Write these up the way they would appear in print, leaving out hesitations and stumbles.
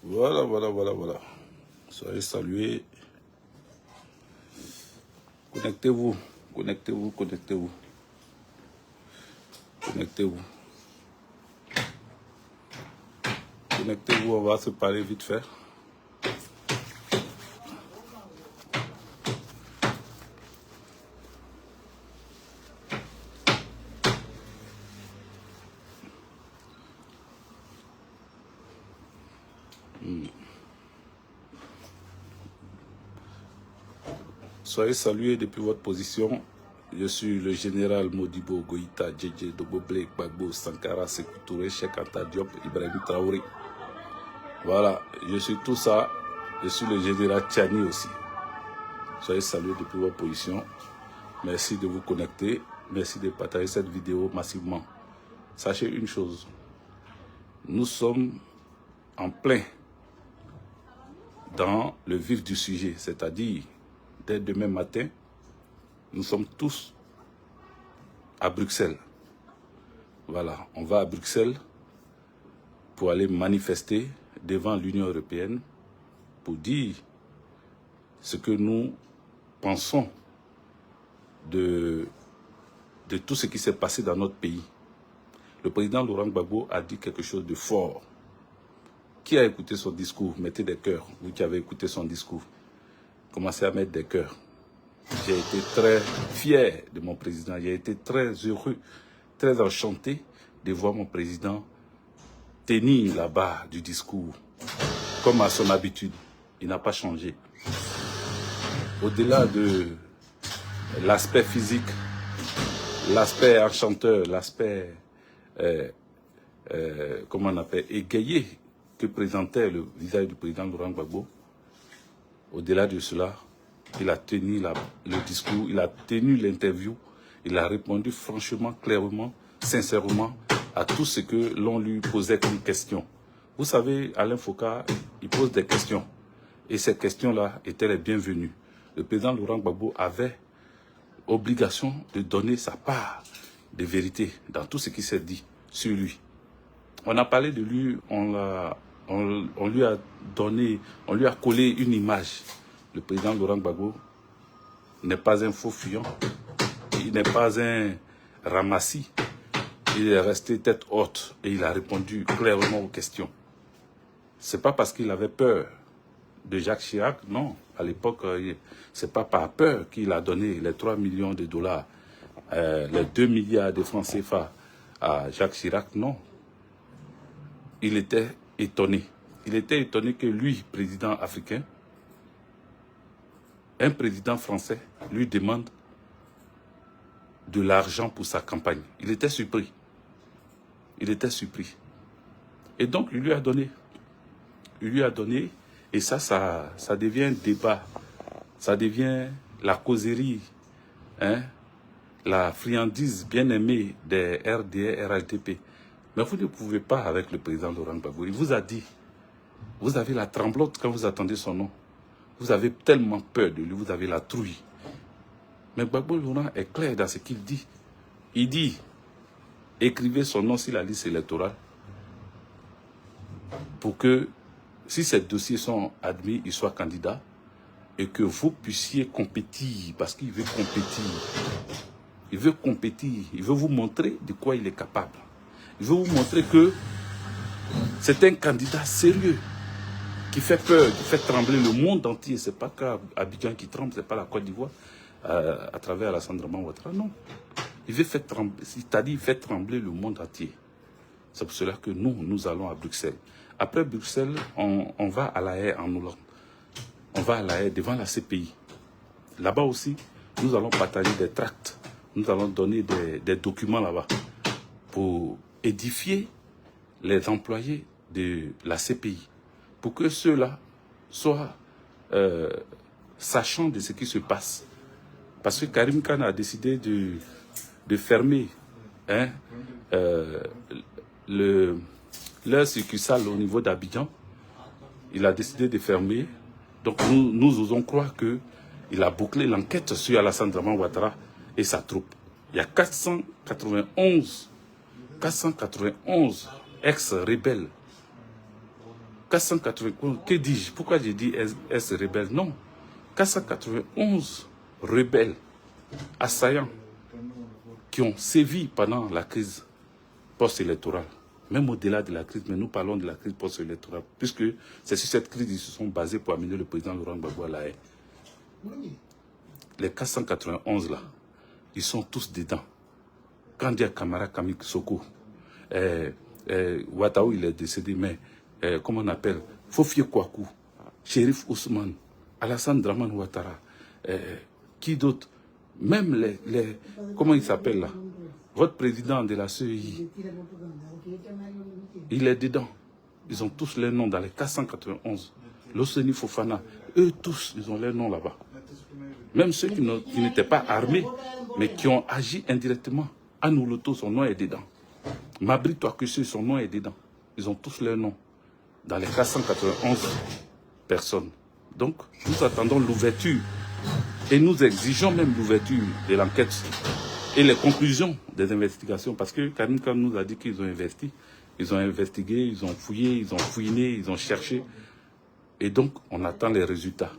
Voilà. Soyez salués. Connectez-vous. Connectez-vous. On va se parler vite fait. Soyez salués depuis votre position. Je suis le général Modibo Goïta, Djedje, Doboble, Gbagbo, Sankara, Sékou Touré, Cheikh Anta Diop, Ibrahim Traoré. Voilà, je suis tout ça. Je suis le général Tchani aussi. Soyez salués depuis votre position. Merci de vous connecter. Merci de partager cette vidéo massivement. Sachez une chose. Nous sommes en plein dans le vif du sujet, c'est-à-dire dès demain matin, nous sommes tous à Bruxelles. Voilà, on va à Bruxelles pour aller manifester devant l'Union européenne pour dire ce que nous pensons de tout ce qui s'est passé dans notre pays. Le président Laurent Gbagbo a dit quelque chose de fort. Qui a écouté son discours? Mettez des cœurs. Vous qui avez écouté son discours, commencez à mettre des cœurs. J'ai été très fier de mon président. J'ai été très heureux, très enchanté de voir mon président tenir la barre du discours. Comme à son habitude, il n'a pas changé. Au-delà de l'aspect physique, l'aspect enchanteur, l'aspect, comment on appelle, égayé que présentait le visage du président Laurent Gbagbo, au-delà de cela, il a tenu le discours, il a tenu l'interview, il a répondu franchement, clairement, sincèrement à tout ce que l'on lui posait comme question. Vous savez, Alain Foucault, il pose des questions. Et ces questions-là étaient les bienvenues. Le président Laurent Gbagbo avait obligation de donner sa part de vérité dans tout ce qui s'est dit sur lui. On a parlé de lui, on lui a donné, on lui a collé une image. Le président Laurent Gbagbo n'est pas un faux fuyant, il n'est pas un ramassis, il est resté tête haute et il a répondu clairement aux questions. C'est pas parce qu'il avait peur de Jacques Chirac, non. À l'époque, c'est pas par peur qu'il a donné les 3 millions de dollars, les 2 milliards de francs CFA à Jacques Chirac, non. Il était étonné. Il était étonné que lui, président africain, un président français lui demande de l'argent pour sa campagne. Il était surpris. Il était surpris. Et donc, il lui a donné. Il lui a donné, et ça devient un débat. Ça devient la causerie, hein, la friandise bien-aimée des RDR, RLTP. Mais vous ne pouvez pas avec le président Laurent Gbagbo. Il vous a dit, vous avez la tremblote quand vous attendez son nom. Vous avez tellement peur de lui, vous avez la trouille. Mais Gbagbo Laurent est clair dans ce qu'il dit. Il dit, écrivez son nom sur la liste électorale pour que, si ces dossiers sont admis, il soit candidat et que vous puissiez compétir, parce qu'il veut compétir. Il veut compétir, il veut vous montrer de quoi il est capable. Il veut vous montrer que c'est un candidat sérieux, qui fait peur, qui fait trembler le monde entier. Ce n'est pas qu'Abidjan qui tremble, ce n'est pas la Côte d'Ivoire, à travers Alassane Dramane Ouattara, non. Il veut faire trembler, c'est-à-dire il fait trembler le monde entier. C'est pour cela que nous allons à Bruxelles. Après Bruxelles, on va à La Haye en Hollande. On va à La Haye devant la CPI. Là-bas aussi, nous allons partager des tracts. Nous allons donner des documents là-bas pour édifier les employés de la CPI. Pour que ceux-là soient sachant de ce qui se passe. Parce que Karim Khan a décidé de fermer, hein, leur succursale au niveau d'Abidjan. Il a décidé de fermer. Donc nous osons croire qu'il a bouclé l'enquête sur Alassane Dramane Ouattara et sa troupe. Il y a 491 ex-rebelles, 491, que dis-je? Pourquoi j'ai dit S rebelle? Non. 491 rebelles assaillants qui ont sévi pendant la crise post-électorale. Même au-delà de la crise, mais nous parlons de la crise post-électorale, puisque c'est sur cette crise qu'ils se sont basés pour amener le président Laurent Gbagbo à la haie. Les 491 là, ils sont tous dedans. Quand il y a Kamara Kamik Soko, Ouattao il est décédé, mais comment on appelle, Fofie Kouakou, Chérif Ousmane, Alassane Draman Ouattara, qui d'autre? Même les comment il s'appelle là? Votre président de la CEI, il est dedans. Ils ont tous les noms dans les 491. L'Oseni Fofana, eux tous, ils ont les noms là-bas. Même ceux qui n'étaient pas armés, mais qui ont agi indirectement. Anouloto, son nom est dedans. Mabri Touakusu, son nom est dedans. Ils ont tous leurs noms dans les 491 personnes. Donc, nous attendons l'ouverture. Et nous exigeons même l'ouverture de l'enquête et les conclusions des investigations. Parce que Karim Khan nous a dit qu'ils ont investi. Ils ont investigué, ils ont fouillé, ils ont fouiné, ils ont cherché. Et donc, on attend les résultats.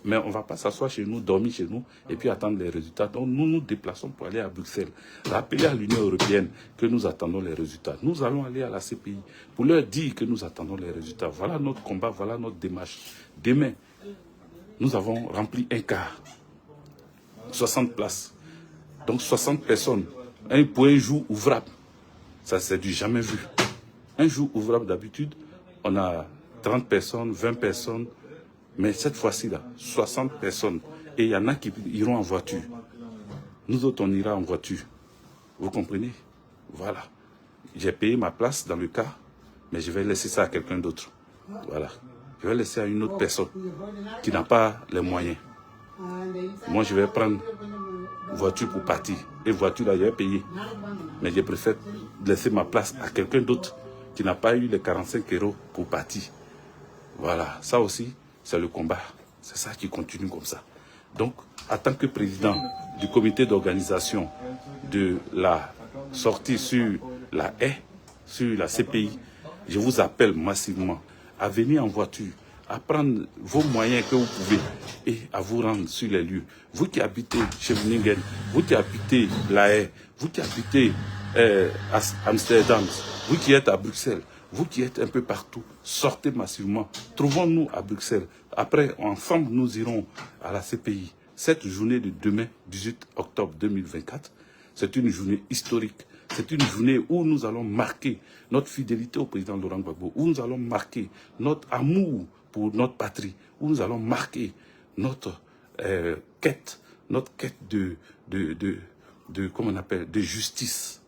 Mais on ne va pas s'asseoir chez nous, dormir chez nous, et puis attendre les résultats. Donc nous nous déplaçons pour aller à Bruxelles. Rappeler à l'Union européenne que nous attendons les résultats. Nous allons aller à la CPI pour leur dire que nous attendons les résultats. Voilà notre combat, voilà notre démarche. Demain, nous avons rempli un quart. 60 places. Donc 60 personnes. Pour un jour ouvrable. Ça, c'est du jamais vu. Un jour ouvrable, d'habitude, on a 30 personnes, 20 personnes. Mais cette fois-ci-là, 60 personnes. Et il y en a qui iront en voiture. Nous autres, on ira en voiture. Vous comprenez? Voilà. J'ai payé ma place dans le cas, mais je vais laisser ça à quelqu'un d'autre. Voilà. Je vais laisser à une autre personne qui n'a pas les moyens. Moi, je vais prendre une voiture pour partir. Et voiture, là, je vais payer. Mais je préfère laisser ma place à quelqu'un d'autre qui n'a pas eu les 45 € pour partir. Voilà. Ça aussi, c'est le combat. C'est ça qui continue comme ça. Donc, en tant que président du comité d'organisation de la sortie sur la haie, sur la CPI, je vous appelle massivement à venir en voiture, à prendre vos moyens que vous pouvez et à vous rendre sur les lieux. Vous qui habitez chez Vningen, vous qui habitez la haie, vous qui habitez à Amsterdam, vous qui êtes à Bruxelles, vous qui êtes un peu partout, sortez massivement. Trouvons-nous à Bruxelles. Après, ensemble, nous irons à la CPI. Cette journée de demain, 18 octobre 2024, c'est une journée historique. C'est une journée où nous allons marquer notre fidélité au président Laurent Gbagbo, où nous allons marquer notre amour pour notre patrie, où nous allons marquer notre quête comment on appelle, de justice.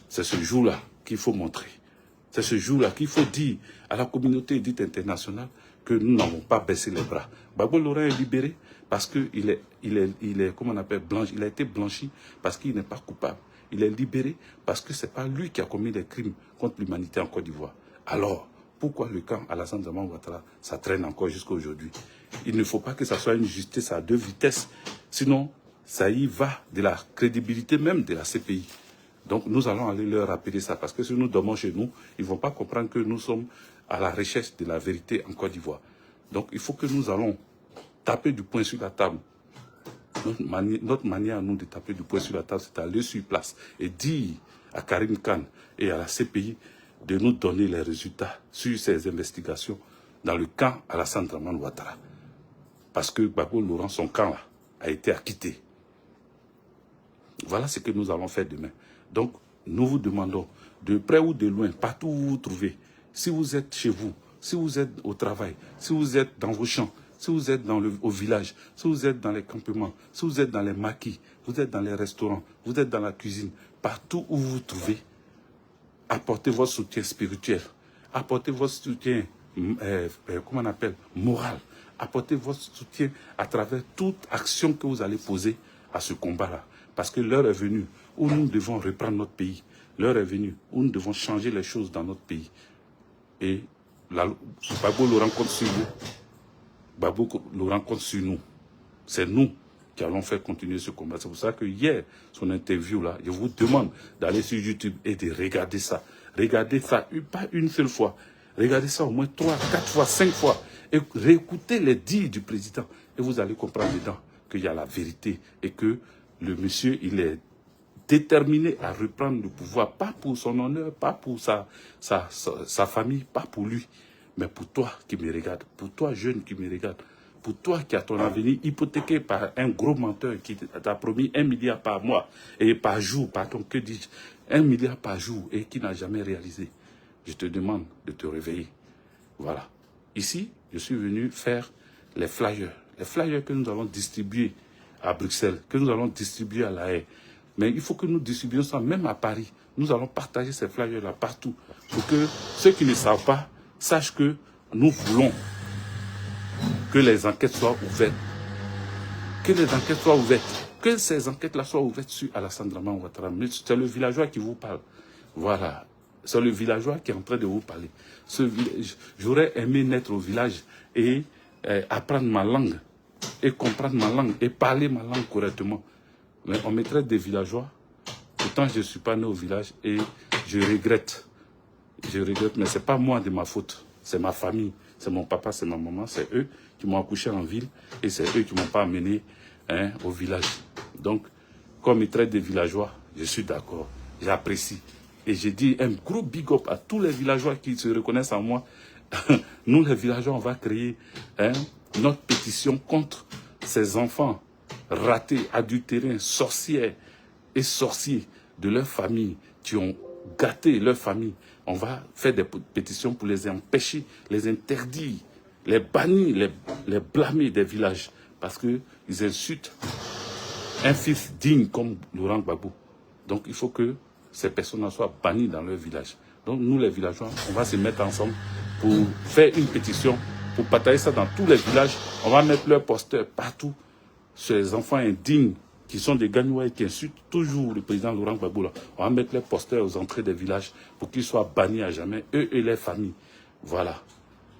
C'est ce jour-là qu'il faut montrer. C'est ce jour-là qu'il faut dire à la communauté dite internationale que nous n'avons pas baissé les bras. Gbagbo Laurent est libéré parce qu'il est, comment on appelle, blanchi. Il a été blanchi parce qu'il n'est pas coupable. Il est libéré parce que ce n'est pas lui qui a commis des crimes contre l'humanité en Côte d'Ivoire. Alors, pourquoi le camp Alassane Draman Ouattara, ça traîne encore jusqu'à aujourd'hui? Il ne faut pas que ça soit une justice à deux vitesses. Sinon, ça y va de la crédibilité même de la CPI. Donc nous allons aller leur rappeler ça, parce que si nous dormons chez nous, ils ne vont pas comprendre que nous sommes à la recherche de la vérité en Côte d'Ivoire. Donc il faut que nous allons taper du poing sur la table. Notre manière à nous de taper du poing sur la table, c'est d'aller sur place et dire à Karim Khan et à la CPI de nous donner les résultats sur ces investigations dans le camp Alassane Draman Ouattara. Parce que Gbagbo Laurent, son camp là, a été acquitté. Voilà ce que nous allons faire demain. Donc, nous vous demandons, de près ou de loin, partout où vous vous trouvez, si vous êtes chez vous, si vous êtes au travail, si vous êtes dans vos champs, si vous êtes au village, si vous êtes dans les campements, si vous êtes dans les maquis, vous êtes dans les restaurants, vous êtes dans la cuisine, partout où vous vous trouvez, apportez votre soutien spirituel, apportez votre soutien, comment on appelle, moral, apportez votre soutien à travers toute action que vous allez poser à ce combat-là. Parce que l'heure est venue où nous devons reprendre notre pays. L'heure est venue où nous devons changer les choses dans notre pays. Et Gbagbo Laurent compte sur nous. Gbagbo Laurent compte sur nous. C'est nous qui allons faire continuer ce combat. C'est pour ça que hier, son interview-là, je vous demande d'aller sur YouTube et de regarder ça. Regardez ça, pas une seule fois. Regardez ça au moins 3, 4 fois, 5 fois. Et réécoutez les dires du président. Et vous allez comprendre dedans qu'il y a la vérité. Et que le monsieur, il est déterminé à reprendre le pouvoir. Pas pour son honneur, pas pour sa famille, pas pour lui. Mais pour toi qui me regarde. Pour toi, jeune qui me regarde. Pour toi qui as ton avenir hypothéqué par un gros menteur qui t'a promis 1 milliard par mois et par jour, pardon, que dis-je, 1 milliard par jour et qui n'a jamais réalisé. Je te demande de te réveiller. Voilà. Ici, je suis venu faire les flyers. Les flyers que nous allons distribuer à Bruxelles, que nous allons distribuer à La Haye. Mais il faut que nous distribuions ça même à Paris. Nous allons partager ces flyers-là partout. Pour que ceux qui ne savent pas sachent que nous voulons que les enquêtes soient ouvertes. Que les enquêtes soient ouvertes. Que ces enquêtes-là soient ouvertes sur Alassane Dramane Ouattara. C'est le villageois qui vous parle. Voilà. C'est le villageois qui est en train de vous parler. J'aurais aimé naître au village et apprendre ma langue. Et comprendre ma langue. Et parler ma langue correctement. Mais on me traite des villageois. Pourtant, je ne suis pas né au village et je regrette. Je regrette, mais ce n'est pas moi de ma faute. C'est ma famille. C'est mon papa, c'est ma maman. C'est eux qui m'ont accouché en ville et c'est eux qui ne m'ont pas amené au village. Donc, comme ils traitent des villageois, je suis d'accord. J'apprécie. Et j'ai dit un gros big up à tous les villageois qui se reconnaissent en moi. Nous, les villageois, on va créer notre pétition contre ces enfants ratés, adultérés, sorcières et sorciers de leur famille qui ont gâté leur famille. On va faire des pétitions pour les empêcher, les interdire, les bannir, les blâmer des villages. Parce qu'ils insultent un fils digne comme Laurent Gbagbo. Donc il faut que ces personnes soient bannies dans leur village. Donc nous les villageois, on va se mettre ensemble pour faire une pétition, pour partager ça dans tous les villages. On va mettre leurs posters partout. Ces enfants indignes qui sont des Gagnois et qui insultent toujours le président Laurent Gbagbo. Là. On va mettre les posters aux entrées des villages pour qu'ils soient bannis à jamais, eux et leurs familles. Voilà.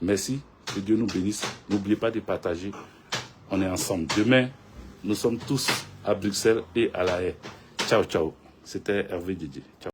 Merci. Que Dieu nous bénisse. N'oubliez pas de partager. On est ensemble. Demain, nous sommes tous à Bruxelles et à La Haye. Ciao, ciao. C'était Hervé Didier. Ciao.